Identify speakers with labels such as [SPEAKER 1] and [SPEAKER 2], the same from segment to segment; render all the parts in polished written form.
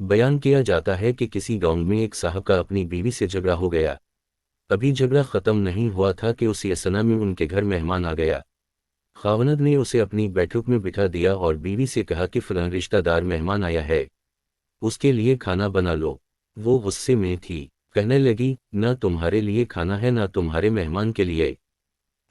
[SPEAKER 1] بیان کیا جاتا ہے کہ کسی گاؤں میں ایک صاحب کا اپنی بیوی سے جھگڑا ہو گیا۔ ابھی جھگڑا ختم نہیں ہوا تھا کہ اسی اثنا میں ان کے گھر مہمان آ گیا۔ خاوند نے اسے اپنی بیٹھک میں بٹھا دیا اور بیوی سے کہا کہ فلاں رشتہ دار مہمان آیا ہے، اس کے لیے کھانا بنا لو۔ وہ غصے میں تھی، کہنے لگی نہ تمہارے لیے کھانا ہے نہ تمہارے مہمان کے لیے۔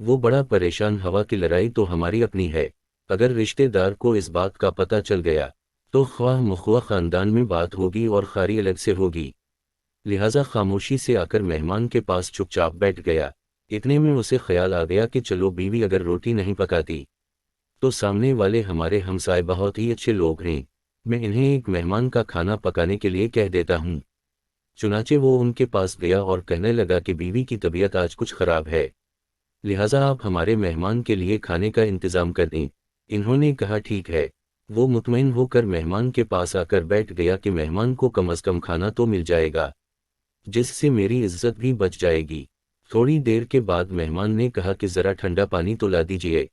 [SPEAKER 1] وہ بڑا پریشان ہوا کہ لڑائی تو ہماری اپنی ہے، اگر رشتہ دار کو اس بات کا پتہ چل گیا تو خواہ مخواہ خاندان میں بات ہوگی اور خاری الگ سے ہوگی۔ لہٰذا خاموشی سے آ کر مہمان کے پاس چپ چاپ بیٹھ گیا۔ اتنے میں اسے خیال آ گیا کہ چلو بیوی اگر روٹی نہیں پکاتی تو سامنے والے ہمارے ہمسائے بہت ہی اچھے لوگ ہیں، میں انہیں ایک مہمان کا کھانا پکانے کے لیے کہہ دیتا ہوں۔ چنانچہ وہ ان کے پاس گیا اور کہنے لگا کہ بیوی کی طبیعت آج کچھ خراب ہے، لہٰذا آپ ہمارے مہمان کے لیے کھانے کا انتظام کر دیں۔ انہوں نے کہا ٹھیک ہے۔ وہ مطمئن ہو کر مہمان کے پاس آ کر بیٹھ گیا کہ مہمان کو کم از کم کھانا تو مل جائے گا، جس سے میری عزت بھی بچ جائے گی۔ تھوڑی دیر کے بعد مہمان نے کہا کہ ذرا ٹھنڈا پانی تو لا دیجیے۔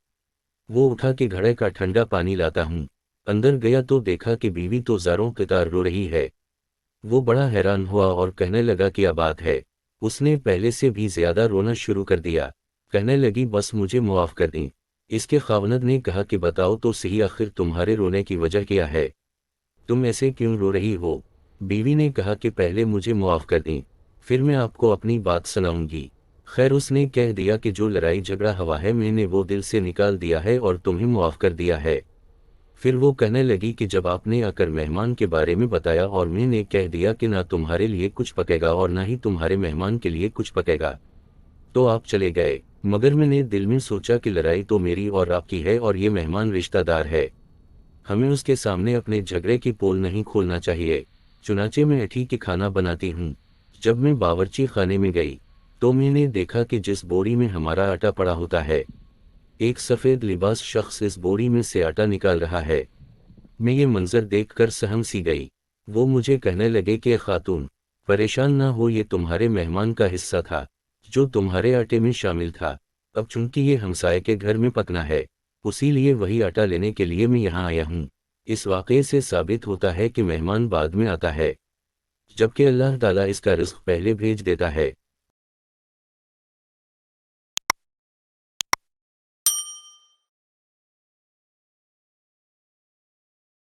[SPEAKER 1] وہ اٹھا کہ گھڑے کا ٹھنڈا پانی لاتا ہوں۔ اندر گیا تو دیکھا کہ بیوی تو زاروں قطار رو رہی ہے۔ وہ بڑا حیران ہوا اور کہنے لگا کیا بات ہے؟ اس نے پہلے سے بھی زیادہ رونا شروع کر دیا۔ کہنے لگی بس مجھے معاف کر دیں۔ اس کے خاوند نے کہا کہ بتاؤ تو صحیح آخر تمہارے رونے کی وجہ کیا ہے؟ تم ایسے کیوں رو رہی ہو؟ بیوی نے کہا کہ پہلے مجھے معاف کر دیں، پھر میں آپ کو اپنی بات سناؤں گی۔ خیر اس نے کہہ دیا کہ جو لڑائی جھگڑا ہوا ہے میں نے وہ دل سے نکال دیا ہے اور تمہیں معاف کر دیا ہے۔ پھر وہ کہنے لگی کہ جب آپ نے آ کر مہمان کے بارے میں بتایا اور میں نے کہہ دیا کہ نہ تمہارے لیے کچھ پکے گا اور نہ ہی تمہارے مہمان کے لیے کچھ پکے گا تو آپ چلے گئے، مگر میں نے دل میں سوچا کہ لڑائی تو میری اور آپ کی ہے اور یہ مہمان رشتہ دار ہے، ہمیں اس کے سامنے اپنے جھگڑے کی پول نہیں کھولنا چاہیے۔ چنانچہ میں اٹھی کہ کھانا بناتی ہوں۔ جب میں باورچی خانے میں گئی تو میں نے دیکھا کہ جس بوری میں ہمارا آٹا پڑا ہوتا ہے، ایک سفید لباس شخص اس بوری میں سے آٹا نکال رہا ہے۔ میں یہ منظر دیکھ کر سہم سی گئی۔ وہ مجھے کہنے لگے کہ خاتون پریشان نہ ہو، یہ تمہارے مہمان کا حصہ تھا جو تمہارے آٹے میں شامل تھا، اب چونکہ یہ ہمسائے کے گھر میں پکنا ہے اسی لیے وہی آٹا لینے کے لیے میں یہاں آیا ہوں۔ اس واقعے سے ثابت ہوتا ہے کہ مہمان بعد میں آتا ہے، جبکہ اللہ تعالیٰ اس کا رزق پہلے بھیج دیتا ہے۔